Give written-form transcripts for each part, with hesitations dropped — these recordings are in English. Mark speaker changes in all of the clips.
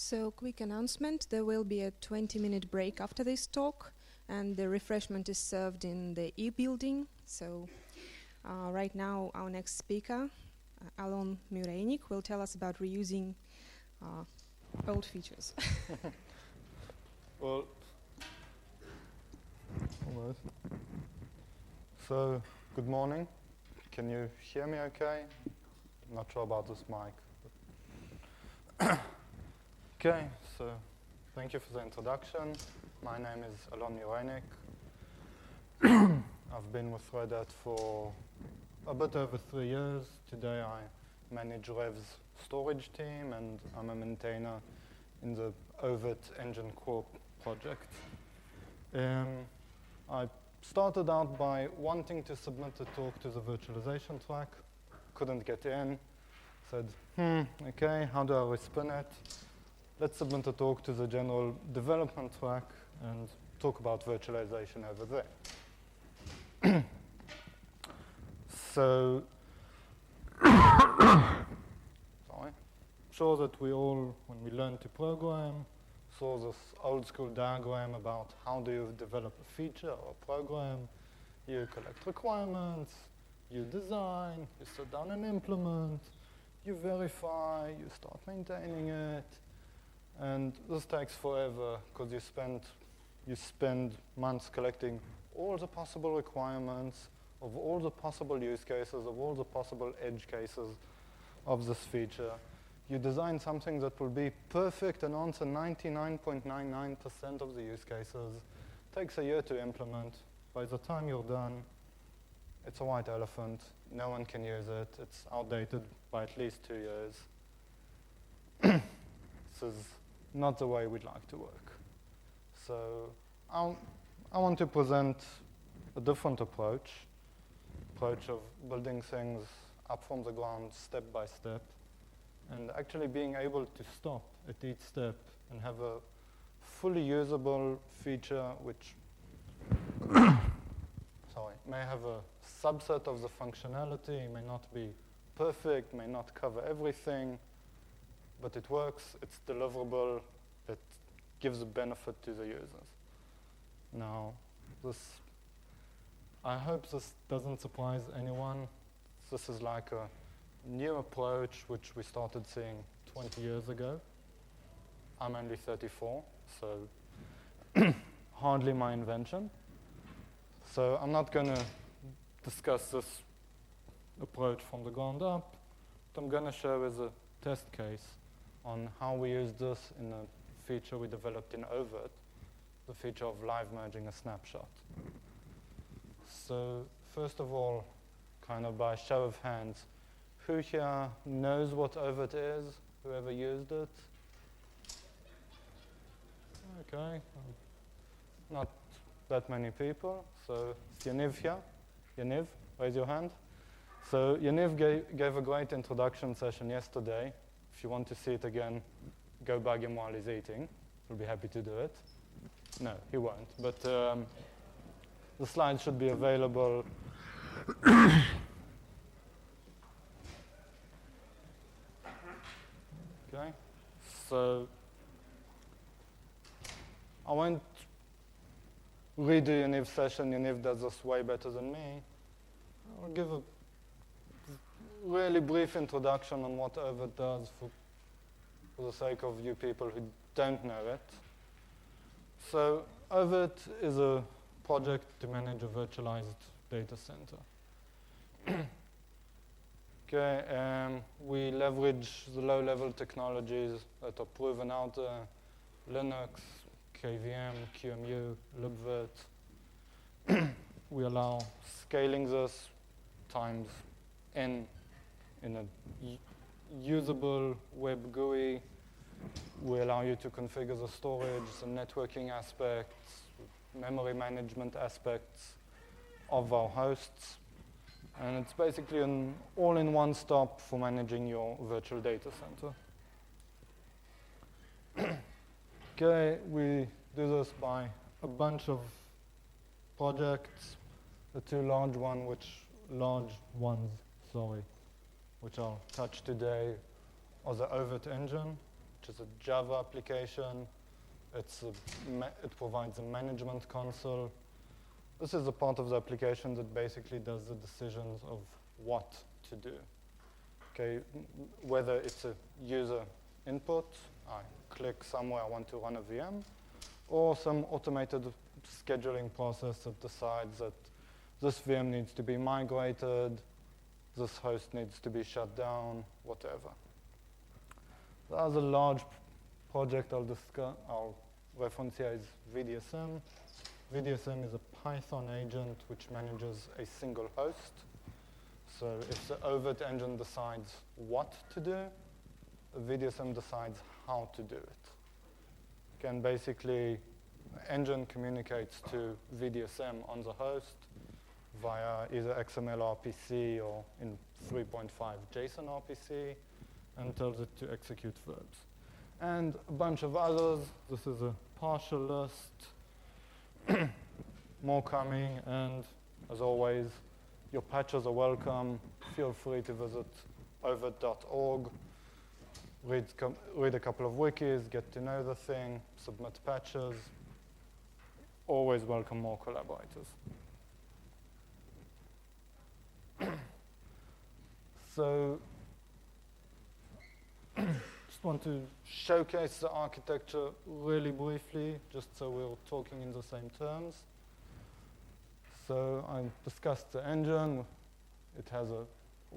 Speaker 1: So, quick announcement, there will be a 20-minute break after this talk, and the refreshment is served in the e-building. So, right now, our next speaker, Allon Mureinik, will tell us about reusing old features.
Speaker 2: Well, almost. So, good morning. Can you hear me okay? I'm not sure about this mic. Okay, so thank you for the introduction. My name is Allon Mureinik. I've been with Red Hat for a bit over 3 years. Today I manage Rev's storage team, and I'm a maintainer in the oVirt Engine Core project. I started out by wanting to submit a talk to the virtualization track. Couldn't get in. Said, okay, how do I respin it? Let's submit a talk to the general development track and talk about virtualization over there. So, sorry. Sure that we all, when we learn to program, saw this old school diagram about how do you develop a feature or a program. You collect requirements, you design, you sit down and implement, you verify, you start maintaining it. And this takes forever because you spend months collecting all the possible requirements of all the possible use cases, of all the possible edge cases of this feature. You design something that will be perfect and answer 99.99% of the use cases. It takes a year to implement. By the time you're done, it's a white elephant. No one can use it. It's outdated by at least 2 years. This is not the way we'd like to work. So I want to present a different approach of building things up from the ground step by step, and actually being able to stop at each step and have a fully usable feature which may have a subset of the functionality, may not be perfect, may not cover everything, but it works, it's deliverable, it gives a benefit to the users. Now, I hope this doesn't surprise anyone. This is like a new approach which we started seeing 20 years ago. I'm only 34, so hardly my invention. So I'm not going to discuss this approach from the ground up. What I'm going to show is a test case on how we use this in a feature we developed in oVirt, the feature of live merging a snapshot. So first of all, kind of by show of hands, who here knows what oVirt is? Whoever used it? Okay, not that many people. So it's Yaniv here. Yaniv, raise your hand. So Yaniv gave a great introduction session yesterday. If you want to see it again, go bug him while he's eating. He'll be happy to do it. No, he won't. But the slides should be available. Okay. So I won't redo Yaniv's session. Yaniv does this way better than me. I'll give a really brief introduction on what oVirt does for the sake of you people who don't know it. So oVirt is a project to manage a virtualized data center. Okay, we leverage the low-level technologies that are proven out there: Linux, KVM, QEMU, libvirt. We allow scaling this times n in a usable web GUI. We allow you to configure the storage, the networking aspects, memory management aspects of our hosts. And it's basically an all-in-one stop for managing your virtual data center. Okay, we do this by a bunch of projects. The two large ones, which I'll touch today, are the oVirt engine, which which is a Java application. It provides a management console. This is a part of the application that basically does the decisions of what to do. Okay, whether it's a user input, I click somewhere I want to run a VM, or some automated scheduling process that decides that this VM needs to be migrated, this host needs to be shut down, whatever. There's a large project I'll reference here is VDSM. VDSM is a Python agent which manages a single host. So if the oVirt engine decides what to do, VDSM decides how to do it. And basically, the engine communicates to VDSM on the host via either XML RPC or in 3.5 JSON RPC and tells it to execute verbs. And a bunch of others. This is a partial list. More coming, and as always, your patches are welcome. Feel free to visit oVirt.org, read a couple of wikis, get to know the thing, submit patches. Always welcome more collaborators. So, just want to showcase the architecture really briefly, just so we're talking in the same terms. So I discussed the engine. It has a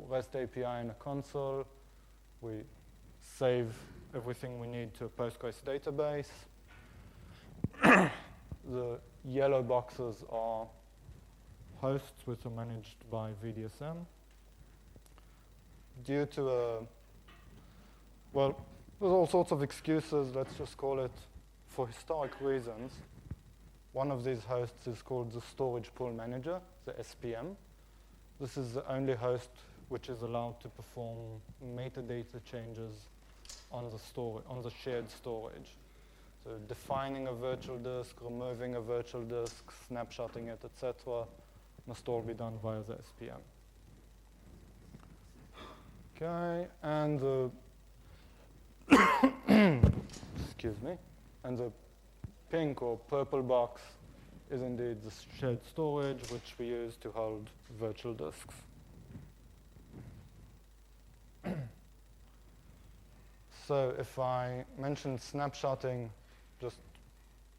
Speaker 2: REST API and a console. We save everything we need to a Postgres database. The yellow boxes are hosts which are managed by VDSM. Due to well, there's all sorts of excuses, let's just call it, for historic reasons. One of these hosts is called the Storage Pool Manager, the SPM. This is the only host which is allowed to perform metadata changes on the shared storage. So defining a virtual disk, removing a virtual disk, snapshotting it, etc., must all be done via the SPM. Okay, and the excuse me, and the pink or purple box is indeed the shared storage which we use to hold virtual disks. So if I mention snapshotting, just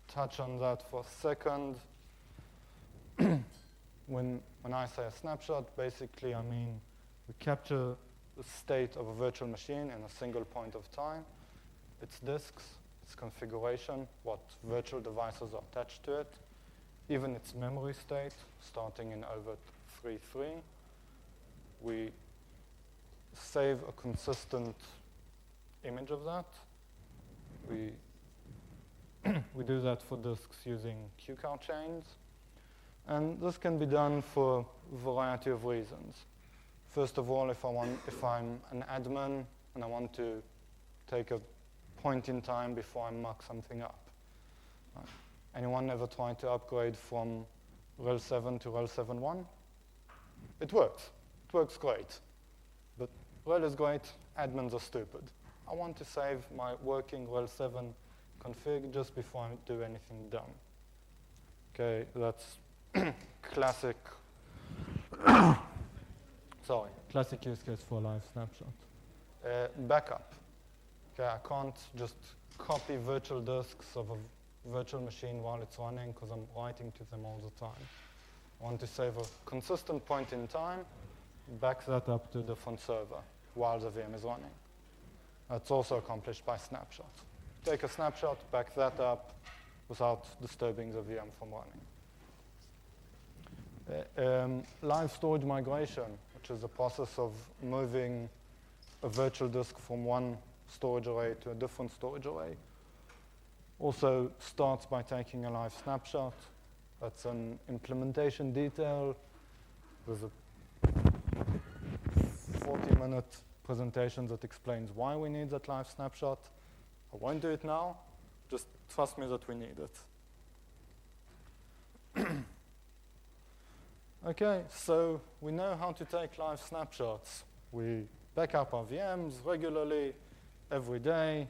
Speaker 2: touch on that for a second. When I say a snapshot, basically I mean we capture the state of a virtual machine in a single point of time, its disks, its configuration, what virtual devices are attached to it, even its memory state, starting in oVirt 3.3. We save a consistent image of that. We do that for disks using QCOW chains. And this can be done for a variety of reasons. First of all, if I'm an admin and I want to take a point in time before I muck something up. Anyone ever tried to upgrade from RHEL 7 to RHEL 7.1? It works. It works great. But RHEL is great, admins are stupid. I want to save my working RHEL 7 config just before I do anything dumb. Okay, that's classic classic use case for a live snapshot. Backup. Okay, I can't just copy virtual disks of a virtual machine while it's running because I'm writing to them all the time. I want to save a consistent point in time, back that up to a different server while the VM is running. That's also accomplished by snapshot. Take a snapshot, back that up without disturbing the VM from running. Live storage migration, which is the process of moving a virtual disk from one storage array to a different storage array, also starts by taking a live snapshot. That's an implementation detail. There's a 40-minute presentation that explains why we need that live snapshot. I won't do it now. Just trust me that we need it. Okay, so we know how to take live snapshots. We back up our VMs regularly, every day.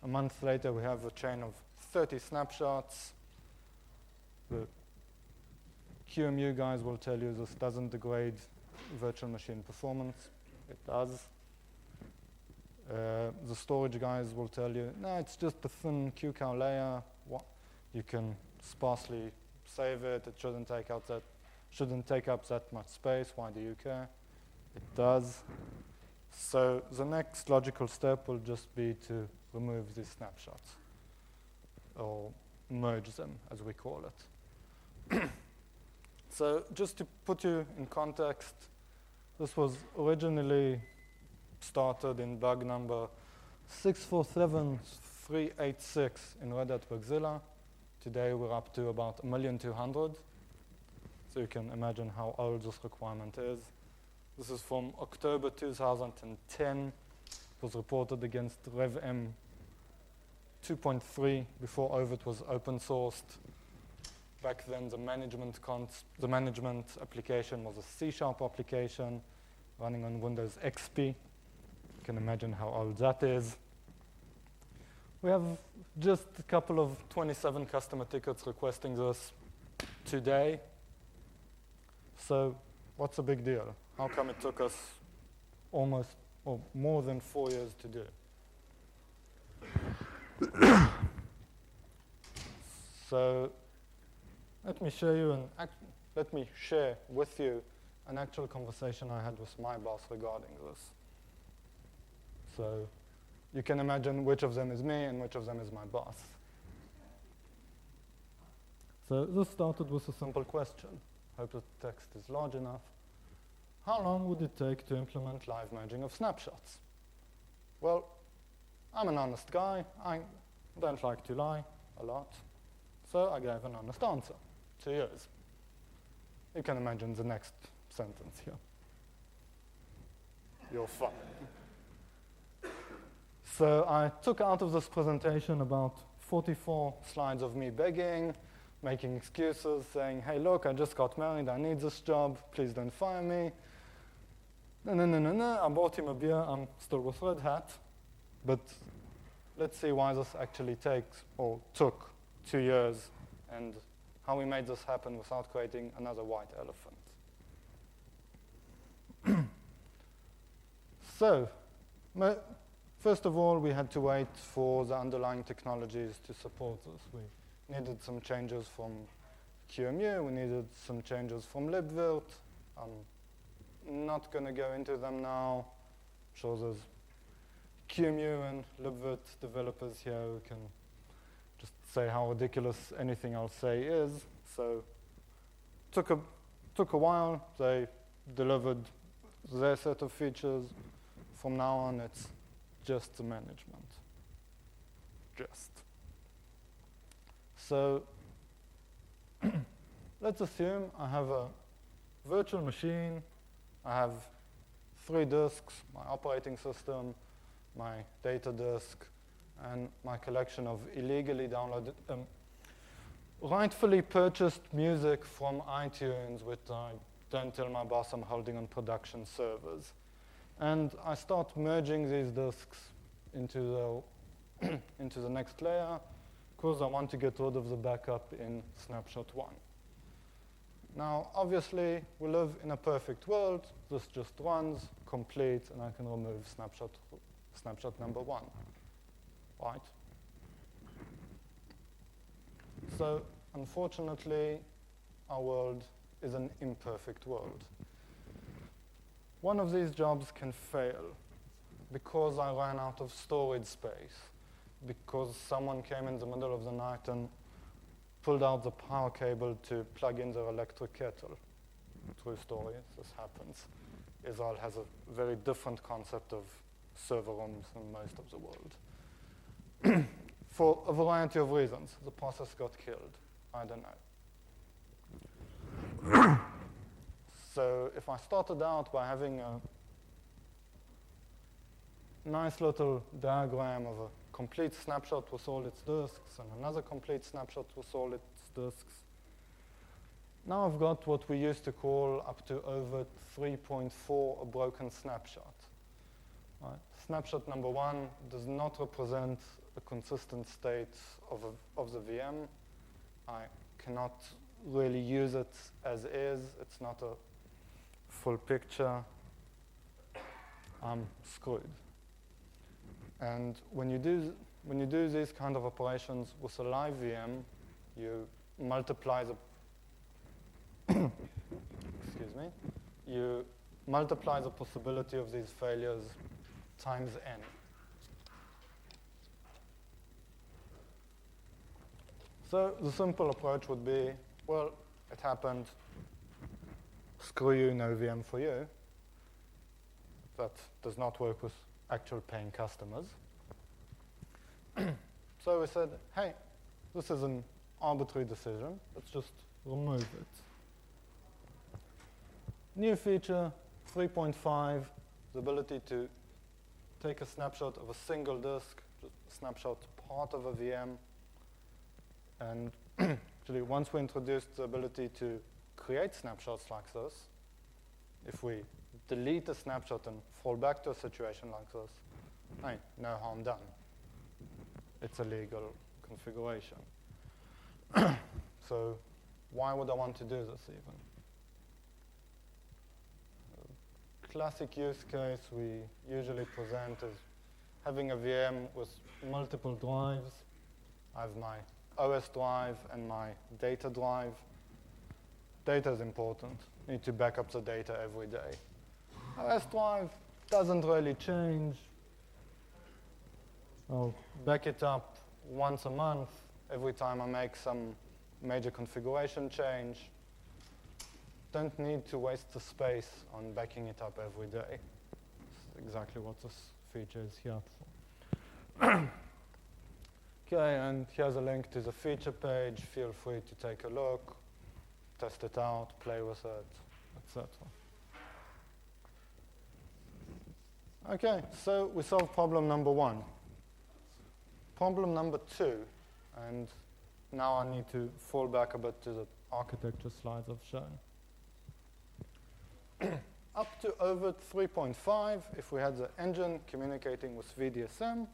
Speaker 2: A month later, we have a chain of 30 snapshots. The QEMU guys will tell you this doesn't degrade virtual machine performance. It does. The storage guys will tell you, no, it's just a thin QCOW layer. You can sparsely save it. It shouldn't take up that much space. Why do you care? It does. So the next logical step will just be to remove these snapshots, or merge them, as we call it. So just to put you in context, this was originally started in bug number 647386 in Red Hat Bugzilla. Today we're up to about 1,200,000. So you can imagine how old this requirement is. This is from October 2010. It was reported against Rev M 2.3 before oVirt was open sourced. Back then, the management application was a C# application running on Windows XP. You can imagine how old that is. We have just a couple of 27 customer tickets requesting this today. So what's the big deal? How come it took us almost or more than 4 years to do? So let me share with you an actual conversation I had with my boss regarding this. So you can imagine which of them is me and which of them is my boss. So this started with a simple question. Hope the text is large enough. How long would it take to implement live merging of snapshots? Well, I'm an honest guy. I don't like to lie a lot. So I gave an honest answer. 2 years. You can imagine the next sentence here. You're fine. So I took out of this presentation about 44 slides of me begging, making excuses, saying, hey, look, I just got married. I need this job. Please don't fire me. No. I bought him a beer. I'm still with Red Hat. But let's see why this actually took 2 years and how we made this happen without creating another white elephant. So, first of all, we had to wait for the underlying technologies to support this. We needed some changes from QEMU. We needed some changes from libvirt. I'm not going to go into them now. I'm sure there's QEMU and libvirt developers here who can just say how ridiculous anything I'll say is. So took a while. They delivered their set of features. From now on, it's just the management. So let's assume I have a virtual machine. I have 3 disks, my operating system, my data disk, and my collection of illegally downloaded, rightfully purchased music from iTunes, which I don't tell my boss I'm holding on production servers. And I start merging these disks into the next layer, because I want to get rid of the backup in snapshot 1. Now, obviously, we live in a perfect world. This just runs, complete, and I can remove snapshot number 1, right? So, unfortunately, our world is an imperfect world. One of these jobs can fail because I ran out of storage space, because someone came in the middle of the night and pulled out the power cable to plug in their electric kettle. True story, this happens. Israel has a very different concept of server rooms than most of the world. For a variety of reasons. The process got killed. I don't know. So if I started out by having a nice little diagram of a complete snapshot with all its disks and another complete snapshot with all its disks, now I've got what we used to call up to oVirt 3.4 a broken snapshot. Right? Snapshot number 1 does not represent a consistent state of the VM. I cannot really use it as is. It's not a full picture. I'm screwed. And when you do these kind of operations with a live VM, you multiply the excuse me, you multiply the possibility of these failures times n. So the simple approach would be, well, it happened, screw you, no VM for you. That does not work with actual paying customers. So we said, hey, this is an arbitrary decision. Let's just remove it. New feature, 3.5, the ability to take a snapshot of a single disk, just a snapshot part of a VM. And actually, once we introduced the ability to create snapshots like this, if we delete a snapshot and fall back to a situation like this, hey, no harm done. It's a legal configuration. So why would I want to do this even? A classic use case we usually present is having a VM with multiple drives. I have my OS drive and my data drive. Data is important. You need to back up the data every day. OS drive doesn't really change. I'll back it up once a month every time I make some major configuration change. Don't need to waste the space on backing it up every day. That's exactly what this feature is here for. Okay, and here's a link to the feature page. Feel free to take a look, test it out, play with it, etc. Okay, so we solved problem number 1. Problem number 2, and now I need to fall back a bit to the architecture slides I've shown. Up to oVirt 3.5, if we had the engine communicating with VDSM,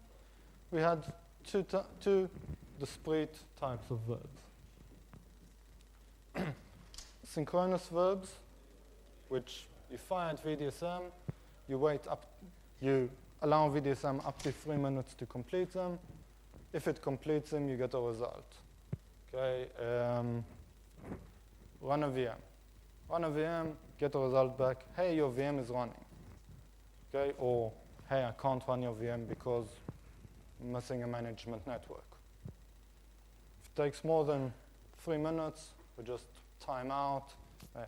Speaker 2: we had two discrete types of verbs. Synchronous verbs, which you fire at VDSM, you allow VDSM up to 3 minutes to complete them. If it completes them, you get a result. Okay, run a VM. Run a VM, get a result back. Hey, your VM is running. Okay, or hey, I can't run your VM because I'm missing a management network. If it takes more than 3 minutes, we just time out.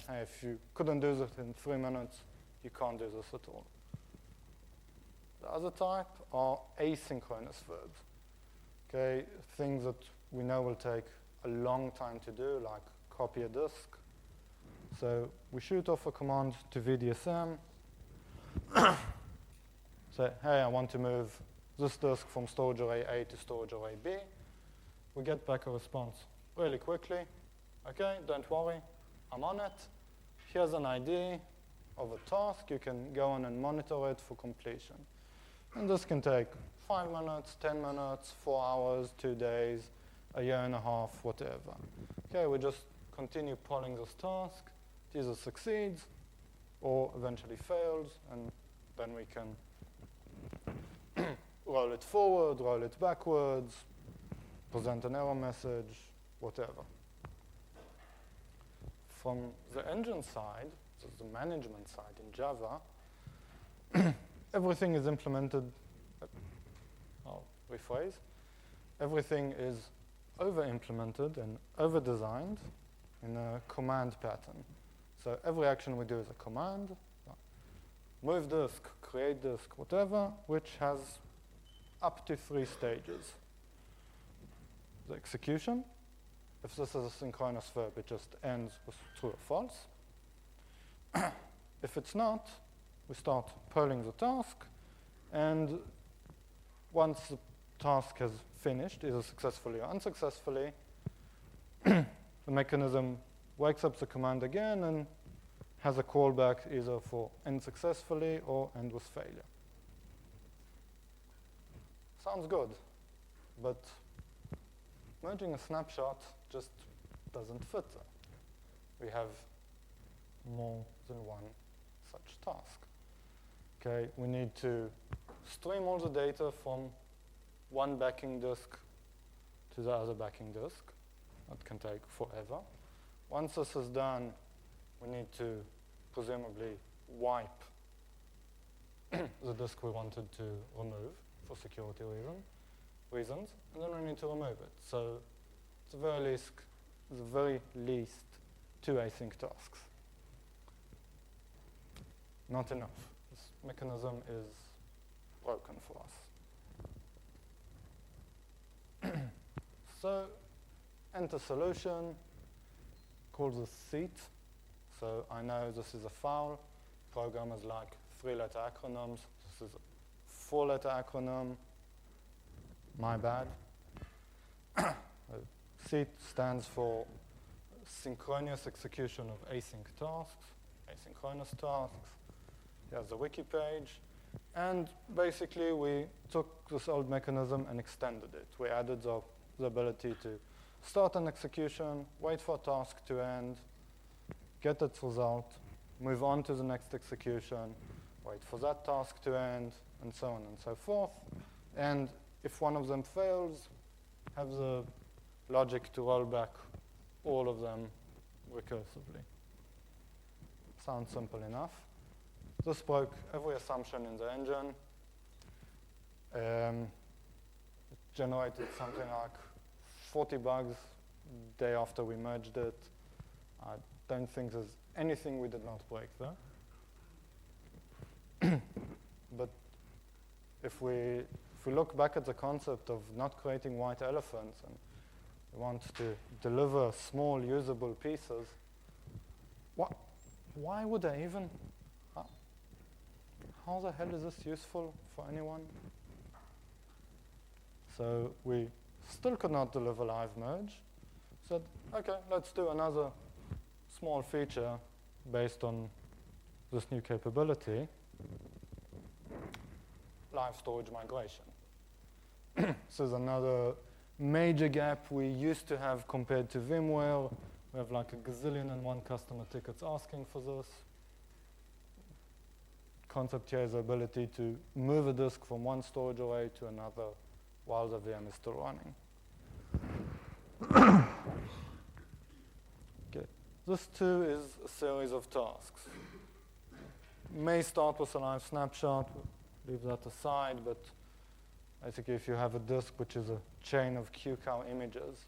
Speaker 2: Hey, if you couldn't do this in 3 minutes, you can't do this at all. The other type are asynchronous verbs. Okay, things that we know will take a long time to do, like copy a disk. So we shoot off a command to VDSM. Say, hey, I want to move this disk from storage array A to storage array B. We get back a response really quickly. Okay, don't worry, I'm on it. Here's an ID of a task. You can go on and monitor it for completion. And this can take 5 minutes, 10 minutes, 4 hours, 2 days, a year and a half, whatever. Okay, we just continue polling this task. It either succeeds or eventually fails, and then we can roll it forward, roll it backwards, present an error message, whatever. From the engine side, so the management side in Java, everything is implemented, I'll rephrase, everything is over-implemented and over-designed in a command pattern. So every action we do is a command, move disk, create disk, whatever, which has up to 3 stages. The execution, if this is a synchronous verb, it just ends with true or false. If it's not, we start polling the task, and once the task has finished, either successfully or unsuccessfully, the mechanism wakes up the command again and has a callback either for end successfully or end with failure. Sounds good. But merging a snapshot just doesn't fit there. We have more than one such task. Okay, we need to stream all the data from one backing disk to the other backing disk. That can take forever. Once this is done, we need to presumably wipe the disk we wanted to remove for security reasons, and then we need to remove it. So at the very least, 2 async tasks. Not enough. This mechanism is broken for us. So enter solution, call this seat. So I know this is a foul. Programmers like 3-letter acronyms. This is a 4-letter acronym. My bad. SEAT stands for synchronous execution of async tasks, asynchronous tasks. Here's the wiki page. And basically, we took this old mechanism and extended it. We added the ability to start an execution, wait for a task to end, get its result, move on to the next execution, wait for that task to end, and so on and so forth. And if one of them fails, have the logic to roll back all of them recursively. Sounds simple enough. This broke every assumption in the engine. It generated something like 40 bugs the day after we merged it. I don't think there's anything we did not break there. But if we look back at the concept of not creating white elephants and we want to deliver small usable pieces, why would I even? How the hell is this useful for anyone? So we still could not deliver live merge. Said, okay, let's do another small feature based on this new capability, live storage migration. This is another major gap we used to have compared to VMware. We have like a gazillion and one customer tickets asking for this. Concept here is the ability to move a disk from one storage array to another while the VM is still running. Okay. This too is a series of tasks. May start with a live snapshot, leave that aside, but basically if you have a disk which is a chain of QCOW images,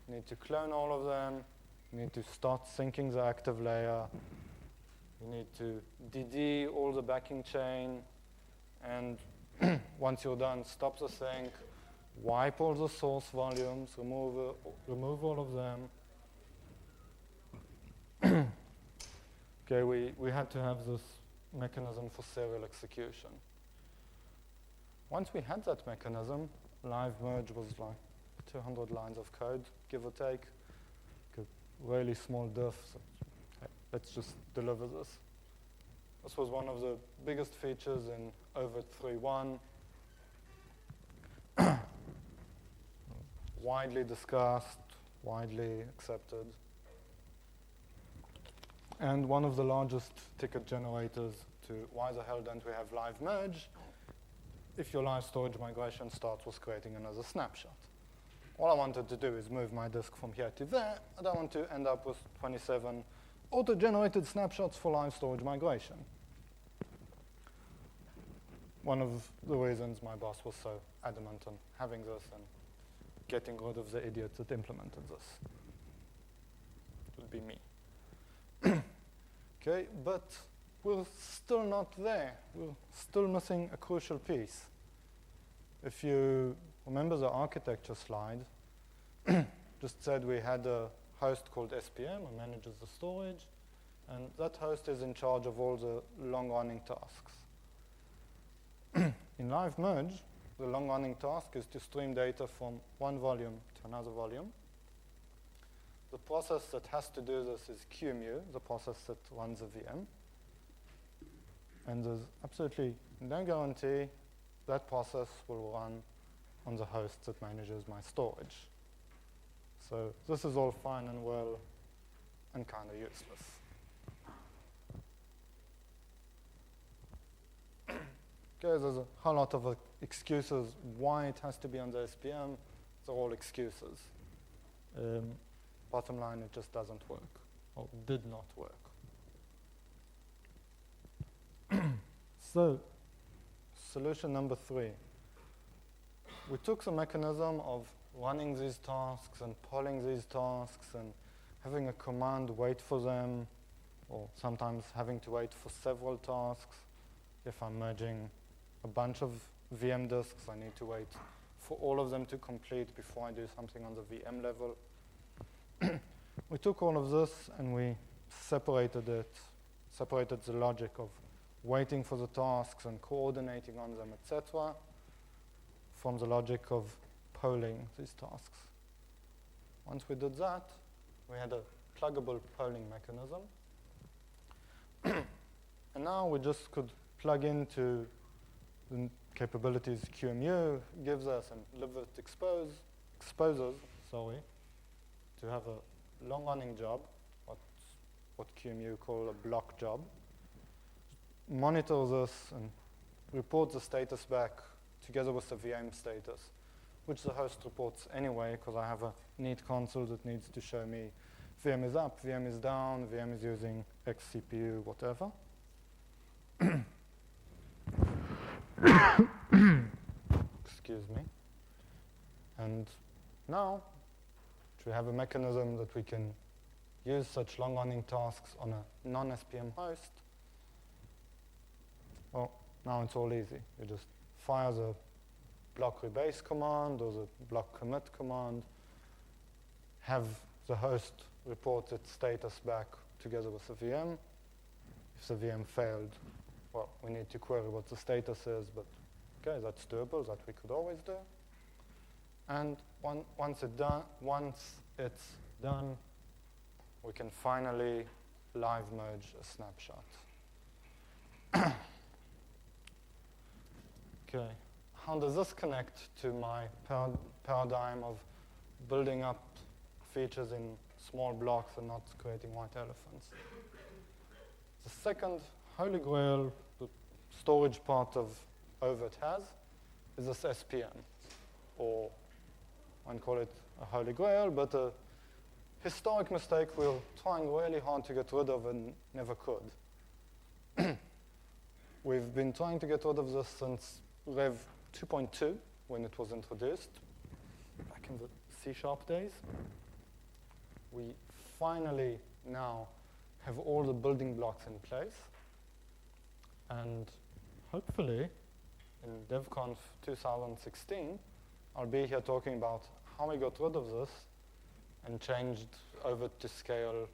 Speaker 2: you need to clone all of them, you need to start syncing the active layer, you need to DD all the backing chain, and once you're done, stop the sync, wipe all the source volumes, remove all of them. Okay, we had to have this mechanism for serial execution. Once we had that mechanism, live merge was like 200 lines of code, give or take, a really small diff. So, hey, let's just deliver this. This was one of the biggest features in oVirt 3.1. Widely discussed, widely accepted. And one of the largest ticket generators to why the hell don't we have live merge if your live storage migration starts with creating another snapshot. All I wanted to do is move my disk from here to there. I don't want to end up with 27 auto-generated snapshots for live storage migration. One of the reasons my boss was so adamant on having this and getting rid of the idiots that implemented this. It would be me. Okay, but we're still not there. We're still missing a crucial piece. If you remember the architecture slide, just said we had a host called SPM who manages the storage, and that host is in charge of all the long-running tasks. In live merge, the long-running task is to stream data from one volume to another volume. The process that has to do this is QEMU, the process that runs a VM. And there's absolutely no guarantee that process will run on the host that manages my storage. So this is all fine and well and kind of useless. Okay, there's a whole lot of excuses why it has to be on the SPM. They're all excuses. Bottom line, it just doesn't work, or did not work. So, solution number 3. We took the mechanism of running these tasks and polling these tasks and having a command wait for them, or sometimes having to wait for several tasks. If I'm merging a bunch of VM disks, I need to wait for all of them to complete before I do something on the VM level. We took all of this and we separated the logic of waiting for the tasks and coordinating on them, etc., from the logic of polling these tasks. Once we did that, we had a pluggable polling mechanism. And now we just could plug into the capabilities QEMU gives us and oVirt exposes to have a long-running job, what QEMU call a block job, monitor this and report the status back together with the VM status, which the host reports anyway, because I have a neat console that needs to show me VM is up, VM is down, VM is using X CPU, whatever. Excuse me. And now, we have a mechanism that we can use such long-running tasks on a non-SPM host. Well, now it's all easy. You just fire the block rebase command or the block commit command, have the host report its status back together with the VM. If the VM failed, well, we need to query what the status is, but okay, that's doable, that we could always do. And once it's done, we can finally live merge a snapshot. Okay, how does this connect to my paradigm of building up features in small blocks and not creating white elephants? The second holy grail, the storage part of oVirt has, is this SPM, or I won't call it a holy grail, but a historic mistake we're trying really hard to get rid of and never could. We've been trying to get rid of this since Rev 2.2, when it was introduced, back in the C# days. We finally now have all the building blocks in place. And hopefully, in DevConf 2016, I'll be here talking about how we got rid of this and changed oVirt to scale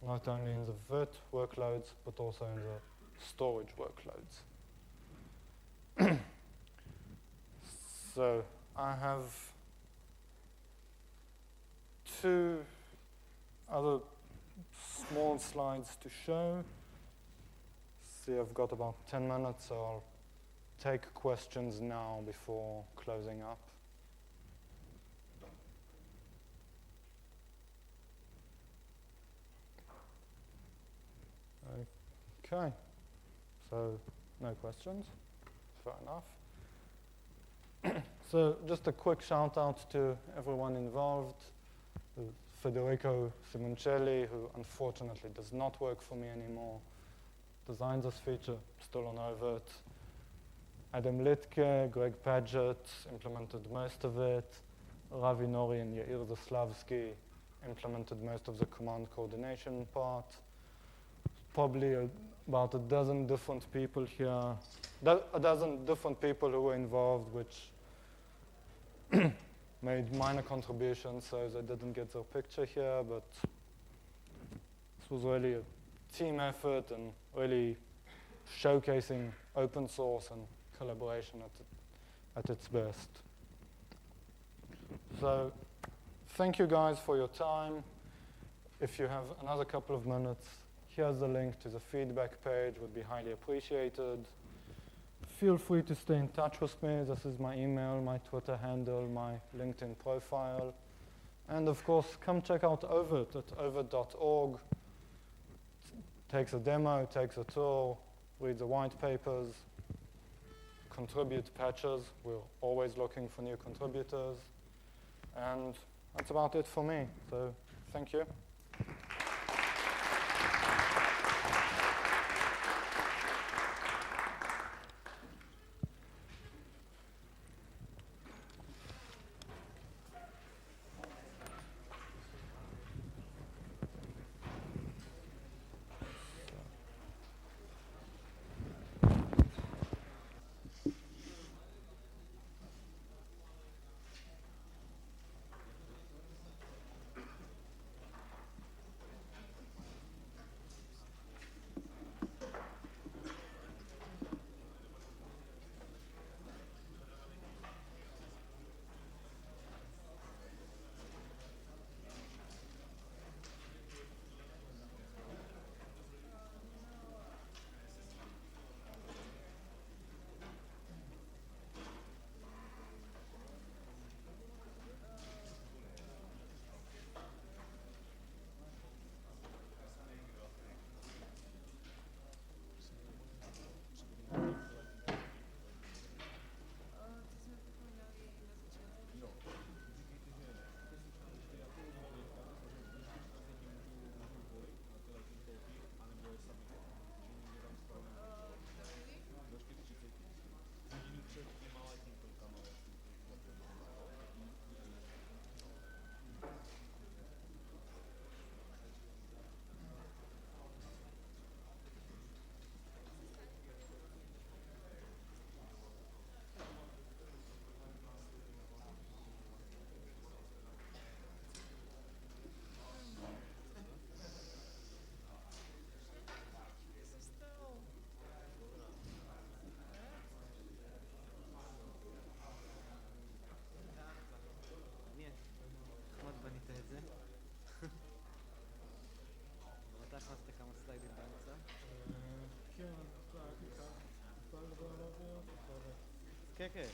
Speaker 2: not only in the virt workloads, but also in the storage workloads. So I have 2 other small slides to show. See, I've got about 10 minutes, so I'll take questions now before closing up. Okay, so no questions, fair enough. So just a quick shout out to everyone involved. Federico Simoncelli, who unfortunately does not work for me anymore, designed this feature, still on oVirt. Adam Litke, Greg Padgett implemented most of it. Ravi Nori and Yair Zaslavsky implemented most of the command coordination part. Probably about a dozen different people here, a dozen different people who were involved, which made minor contributions, so they didn't get their picture here, but this was really a team effort and really showcasing open source and collaboration at its best. So thank you guys for your time. If you have another couple of minutes, here's the link to the feedback page, would be highly appreciated. feel free to stay in touch with me. This is my email, my Twitter handle, my LinkedIn profile. And of course, come check out oVirt at oVirt.org. Takes a demo, takes a tour, read the white papers, contribute patches. We're always looking for new contributors. And that's about it for me. So thank you.
Speaker 3: כן, כן.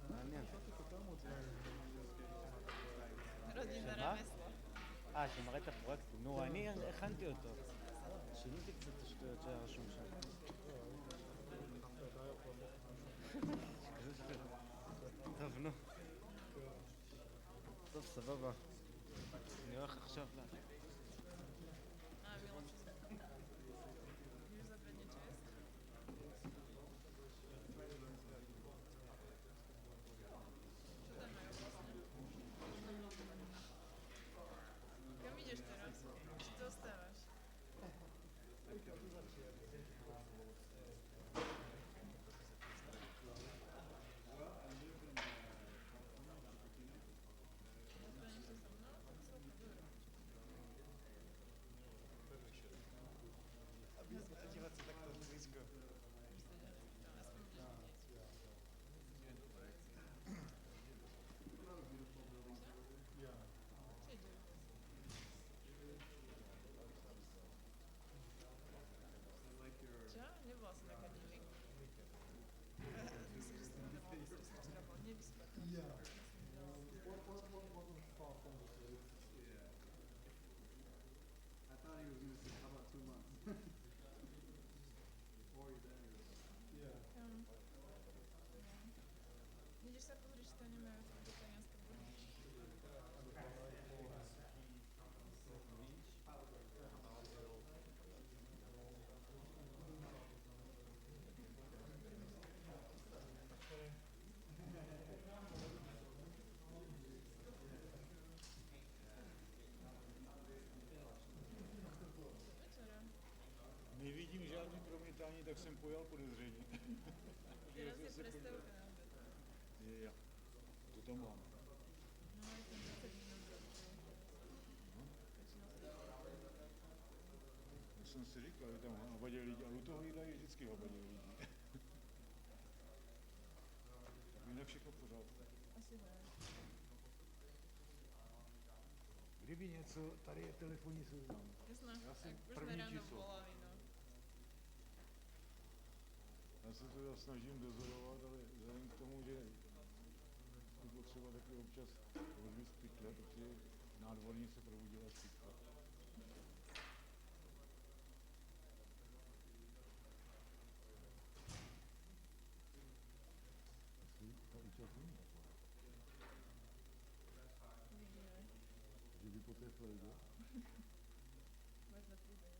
Speaker 3: מעניין. שמה? שמראה את הפרויקטים. נו, אני הכנתי אותו. שיניתי קצת את השטויות שהיה רשום שם. טוב, נו. טוב, סבבה. אני הולך עכשיו לה.
Speaker 4: Nevidím žádný promítání, tak jsem pojal podezření.
Speaker 5: Teraz je prestávka na obed.
Speaker 4: Jo, to tam mám.
Speaker 5: No, je to 20 minút.
Speaker 4: Já jsem si říkal, že tam hovadí lidi, ale u toho jídla je vždycky hovadí lidi. Jinak všechno v pořádku.
Speaker 5: Asi ne.
Speaker 4: Kdyby něco, tady je telefonní seznam.
Speaker 5: Jasné,
Speaker 4: Já jsem
Speaker 5: tak už
Speaker 4: první
Speaker 5: sme ráno
Speaker 4: číslo.
Speaker 5: volali, no.
Speaker 4: Já se to snažím dozorovat, ale vzhledem k tomu, že je potřeba taky občas rozvíjet pytle, protože nádvorně se probudila z pytle. Ta účast není taková.
Speaker 5: Uvidíme.
Speaker 4: Že by po té flédě?
Speaker 5: Možno príde.